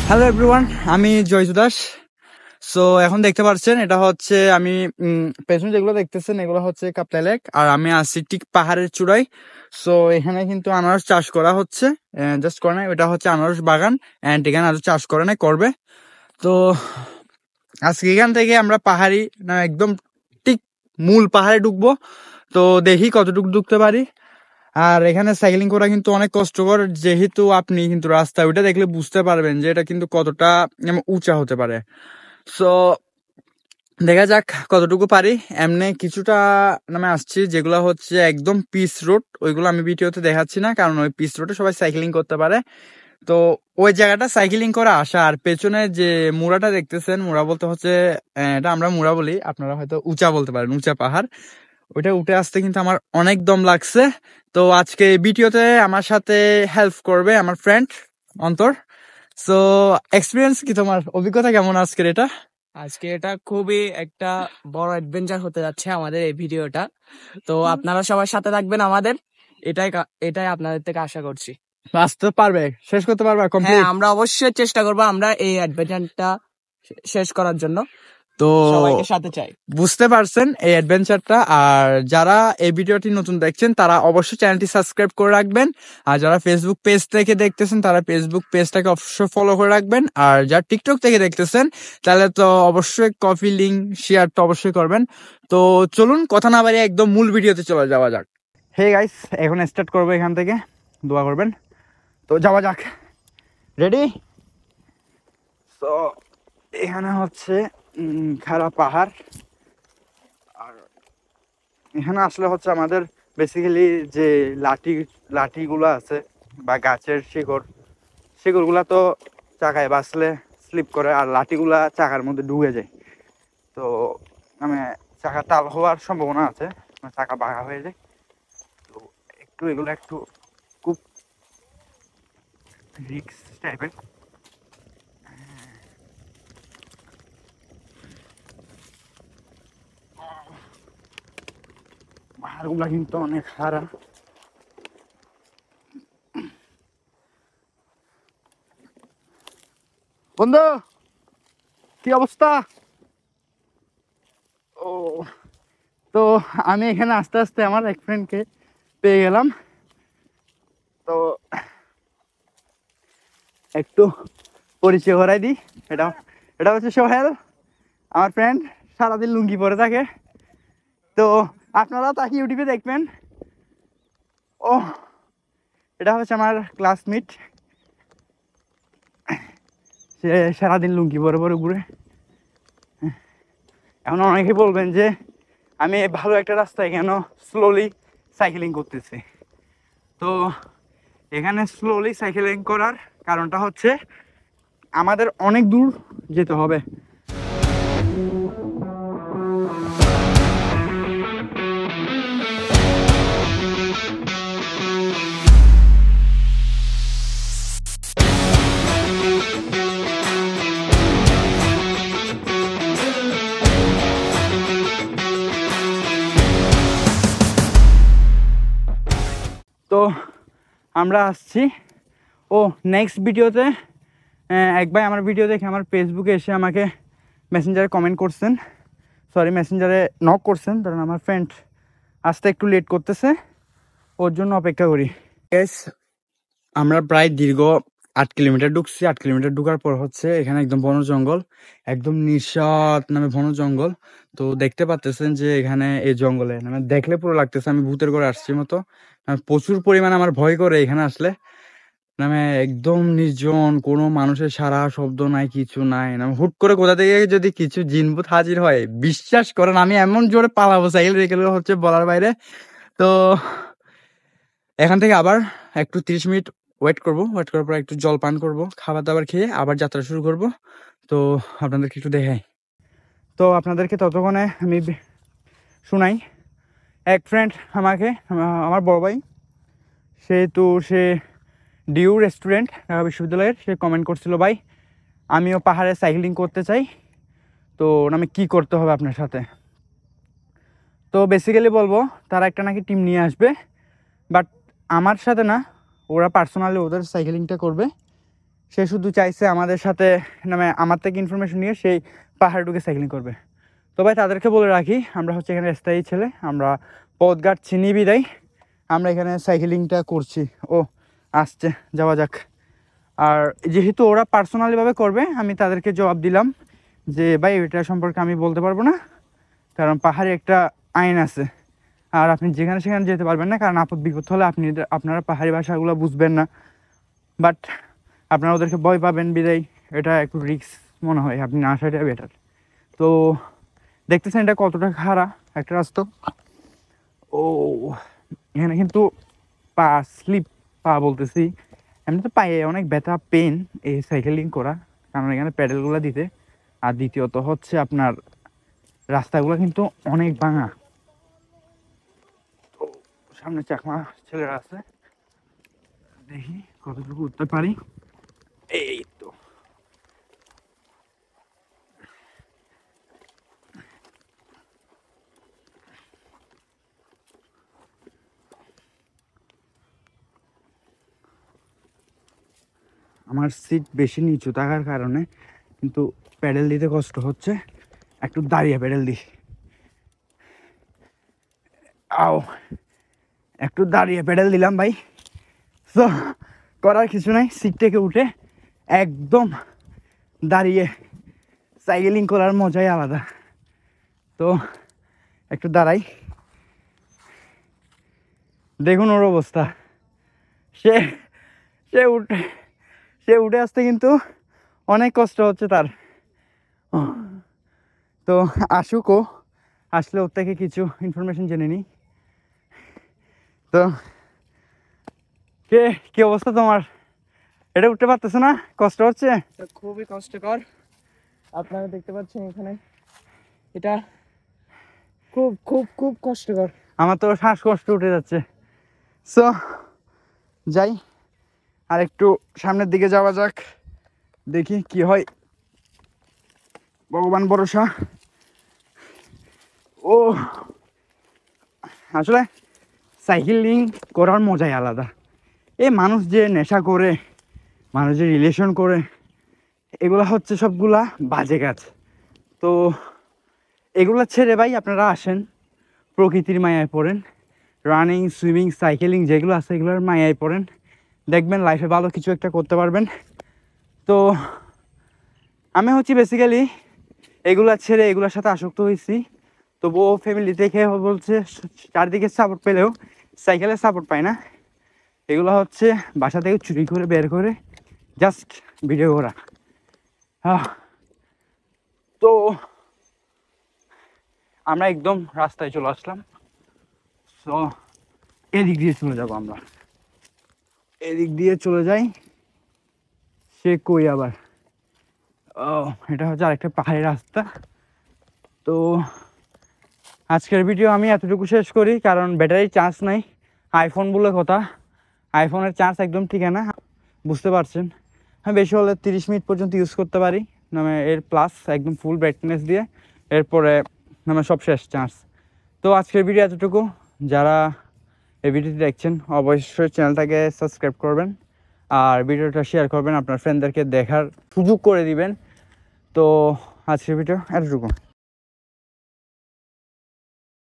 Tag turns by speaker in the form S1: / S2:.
S1: Hello everyone, আমি জয় Sudas. So এখন দেখতে পাচ্ছেন এটা হচ্ছে আমি পেছনে যেগুলো দেখতেছেন এগুলো হচ্ছে কাপ্তাই লেক, আর আমি আছি ঠিক পাহাড়ের চূড়ায়। সো এখানে কিন্তু আনারস চাষ করা হচ্ছে, জাস্ট করে নাই, এটা হচ্ছে আনারস বাগান অ্যান্ড এখানে আরো চাষ করে নাই, করবে। তো আজকে এখান থেকে আমরা পাহাড়ি না একদম ঠিক মূল পাহাড়ে ঢুকবো। তো দেখি কতটুকু ঢুকতে পারি। আর এখানে সাইক্লিং করা কিন্তু অনেক কষ্টকর, যেহেতু আপনি কিন্তু রাস্তায় ওইটা দেখলে বুঝতে পারবেন যে এটা কিন্তু কতটা উঁচা হতে পারে। সো দেখা যাক কতটুকু পারি। এমনি কিছুটা নামে আসছি যেগুলো হচ্ছে একদম পিচ রোড, ওইগুলো আমি ভিডিওতে দেখাচ্ছি না, কারণ ওই পিচ রোডে সবাই সাইক্লিং করতে পারে। তো ওই জায়গাটা সাইক্লিং করে আসা, আর পেছনে যে মুড়াটা দেখতেছেন, মুড়া বলতে হচ্ছে এটা আমরা মুড়া বলি, আপনারা হয়তো উঁচা বলতে পারেন, উঁচা পাহাড়। ওইটা উঠে আসতে কিন্তু আমার অনেক দম লাগছে। তো আজকে ভিডিওতে আমার সাথে হেল্প করবে আমার ফ্রেন্ড অন্তর। সো এক্সপিরিয়েন্স কি, তোমার অভিজ্ঞতা কেমন আজকের এটা?
S2: আজকে এটা খুবই একটা বড় অ্যাডভেঞ্চার হতে যাচ্ছে আমাদের এই ভিডিওটা। তো আপনারা সবার সাথে থাকবেন আমাদের, এটাই আপনাদের থেকে আশা করছি।
S1: আসতে পারবে, শেষ করতে পারবে
S2: হ্যাঁ,
S1: কমপ্লিট?
S2: আমরা অবশ্যই চেষ্টা করবো আমরা এই অ্যাডভেঞ্চারটা শেষ করার জন্য।
S1: তো
S2: সবাইকে সাথে চাই।
S1: বুঝতে পারছেন এই অ্যাডভেঞ্চারটা। আর যারা এই ভিডিওটি নতুন দেখছেন তারা অবশ্যই চ্যানেলটি সাবস্ক্রাইব করে রাখবেন, আর যারা ফেসবুক পেজ থেকে দেখতেছেন তারা ফেসবুক পেজটাকে অবশ্যই ফলো করে রাখবেন, আর যারা টিকটক থেকে দেখতেছেন তাহলে তো অবশ্যই কপি লিঙ্ক শেয়ার তো অবশ্যই করবেন। তো চলুন কথা না বাড়িয়ে একদম মূল ভিডিওতে চলে যাওয়া যাক। হে গাইস, এখন স্টার্ট করবো এখান থেকে, দোয়া করবেন। তো যাওয়া যাক, রেডি? তো এখানে হচ্ছে খাড়া পাহাড়, আর এখানে আসলে হচ্ছে আমাদের বেসিক্যালি যে লাঠিগুলো আছে বা গাছের শিকড়গুলা তো চাকায় বাঁচলে স্লিপ করে, আর লাঠিগুলা চাকার মধ্যে ঢুকে যায়। তো মানে চাকা তাল হওয়ার সম্ভাবনা আছে, চাকা বাঁকা হয়ে যায়। তো এগুলো একটু খুব রিস্ক টাইপের। পাহাড়গুলা কিন্তু অনেক খাড়া। বন্ধু, কি অবস্থা? ও, তো আমি এখানে আস্তে আস্তে আমার এক ফ্রেন্ডকে পেয়ে গেলাম। তো একটু পরিচয় করাই দিই, এটা এটা হচ্ছে সোহেল, আমার ফ্রেন্ড, সারাদিন লুঙ্গি পরে থাকে। তো আপনারাও তাকে ইউটিউবে দেখবেন। ও, এটা হচ্ছে আমার ক্লাসমেট, সে সারাদিন লুঙ্গি পরে পরে ঘুরে। এখন অনেকে বলবেন যে আমি ভালো একটা রাস্তায় কেন স্লোলি সাইকেলিং করতেছি। তো এখানে স্লোলি সাইকেলিং করার কারণটা হচ্ছে আমাদের অনেক দূর যেতে হবে। তো আমরা আসছি। ও, নেক্সট ভিডিওতে এক ভাই আমার ভিডিও দেখে আমার ফেসবুকে এসে আমাকে মেসেঞ্জারে কমেন্ট করছেন, সরি মেসেঞ্জারে নক করছেন, কারণ আমার ফ্রেন্ড আসতে একটু লেট করতেছে, ওর জন্য অপেক্ষা করি। আমরা প্রায় দীর্ঘ 8 কিলোমিটার ঢুকছি। 8 কিলোমিটার ঢুকার পর হচ্ছে এখানে একদম বন জঙ্গল, একদম নিঃস্বাদ নামে বন জঙ্গল। তো দেখতে পাচ্ছেন যে এখানে এই জঙ্গলে মানে দেখলে পুরো লাগতেছে আমি ভূতের ঘরে আসছি মতো। প্রচুর পরিমাণে আমার ভয় করে এখানে আসলে, মানে একদম নির্জন, কোনো মানুষের সারা শব্দ নাই, কিছু নাই। হুট করে কোথা থেকে যদি কিছু জিনভূত হাজির হয়, বিশ্বাস করেন আমি এমন জোরে পালাবো সাইকেল রেখে হচ্ছে বলার বাইরে। তো এখান থেকে আবার একটু 30 মিনিট ওয়েট করব, ওয়েট করার পর একটু জল পান করব, খাবার দাবার খেয়ে আবার যাত্রা শুরু করব। তো আপনাদেরকে একটু দেখাই। তো আপনাদেরকে ততক্ষণে আমি শোনাই। এক ফ্রেন্ড আমাকে, আমার বড় ভাই, সে ডিউ রেস্টুরেন্ট ঢাকা বিশ্ববিদ্যালয়ের, সে কমেন্ট করছিল, ভাই আমিও পাহাড়ে সাইক্লিং করতে চাই, তো আমি কি করতে হবে আপনার সাথে। তো বেসিক্যালি বলবো তারা একটা নাকি টিম নিয়ে আসবে, বাট আমার সাথে না, ওরা পার্সোনালি ওদের সাইকেলিংটা করবে, সে শুধু চাইছে আমাদের সাথে মানে আমার থেকে ইনফরমেশন নিয়ে সেই পাহাড়ে ঢুকে সাইক্লিং করবে। তো ভাই তাদেরকে বলে রাখি আমরা হচ্ছে এখানে স্থায়ী ছেলে, আমরা পথঘাট চিনি বিদায় আমরা এখানে সাইকেলিংটা করছি। ও আসছে, যাওয়া যাক। আর যেহেতু ওরা পার্সোনালিভাবে করবে আমি তাদেরকে জবাব দিলাম যে ভাই এটা সম্পর্কে আমি বলতে পারবো না, কারণ পাহাড়ে একটা আইন আছে আর আপনি যেখানে সেখানে যেতে পারবেন না, কারণ আপদ বিপদ হলে আপনারা পাহাড়ি ভাষাগুলো বুঝবেন না, বাট আপনারা ওদেরকে ভয় পাবেন বিদায় এটা একটু রিস্ক মনে হয়, আপনি না আসাটা বেটার। তো দেখতেছেন এটা কতটা খারাপ একটা রাস্তা। ও এখানে কিন্তু পা স্লিপ, পা বলতেছি এমনি তো পায়ে অনেক ব্যথা পেন এই সাইকেলিং করা, কারণ এখানে প্যাডেলগুলো দিতে। আর দ্বিতীয়ত হচ্ছে আপনার রাস্তাগুলো কিন্তু অনেক ভাঙা। তো সামনে চাকমা ছেলেরা আছে, দেখি কতটুকু উঠতে পারি। এই তো আমার সিট বেশি নিচু থাকার কারণে কিন্তু প্যাডেল দিতে কষ্ট হচ্ছে, একটু দাঁড়িয়ে প্যাডেল দিই। আও একটু দাঁড়িয়ে প্যাডেল দিলাম ভাই। তো করার কিছু নাই, সিট থেকে উঠে একদম দাঁড়িয়ে সাইকেলিং করার মজাই আলাদা। তো একটু দাঁড়াই, দেখুন ওর অবস্থা। সে সে উঠে সে উঠে আসতে কিন্তু অনেক কষ্ট হচ্ছে তার। তো আসুকও, আসলে ওর থেকে কিছু ইনফরমেশন জেনে নিই। তো কে কি অবস্থা তোমার? এটা উঠতে পারতেছো না, কষ্ট হচ্ছে?
S2: খুবই কষ্টকর, আপনারা দেখতে পাচ্ছেন এখানে এটা খুব খুব খুব কষ্টকর।
S1: আমার তো শ্বাসকষ্ট উঠে যাচ্ছে। সো যাই, আর একটু সামনের দিকে যাওয়া যাক, দেখি কি হয়, ভগবান ভরসা। ও আসলে সাইকেলিং করার মজাই আলাদা। এই মানুষ যে নেশা করে, মানুষ যে রিলেশন করে, এগুলা হচ্ছে সবগুলা বাজে কাজ। তো এগুলা ছেড়ে ভাই আপনারা আসেন, প্রকৃতির মায়ায় পড়েন, রানিং সুইমিং সাইকেলিং যেগুলো আছে এগুলোর মায়ায় পড়েন, দেখবেন লাইফে ভালো কিছু একটা করতে পারবেন। তো আমি হচ্ছি বেসিক্যালি এগুলা ছেড়ে এগুলোর সাথে আসক্ত হয়েছি। তবুও ফ্যামিলি থেকে বলছে, চারদিকে সাপোর্ট পেলেও সাইকেলের সাপোর্ট পায় না। এগুলো হচ্ছে বাসা থেকে চুরি করে বের করে জাস্ট ভিডিও করা। তো আমরা একদম রাস্তায় চলে আসলাম। তো এদিক দিয়ে চলে যাবো আমরা, এদিক দিয়ে চলে যাই। সে কই আবার, ও এটা হচ্ছে আরেকটা পাহাড়ি রাস্তা। তো আজকের ভিডিও আমি এতটুকু শেষ করি, কারণ ব্যাটারির চার্জ নাই। আইফোন বলে কথা, আইফোনের চার্জ একদম ঠিক না, বুঝতে পারছেন। হ্যাঁ বেশি হলে 30 মিনিট পর্যন্ত ইউজ করতে পারি, মানে এর প্লাস একদম ফুল ব্রাইটনেস দিয়ে, এরপরে মানে সব শেষ চার্জ। তো আজকের ভিডিও এতটুকু। যারা এই ভিডিওটি দেখছেন অবশ্যই চ্যানেলটাকে সাবস্ক্রাইব করবেন আর ভিডিওটা শেয়ার করবেন, আপনার ফ্রেন্ডদেরকে দেখার সুযোগ করে দিবেন। তো আজকের ভিডিও এতটুকু।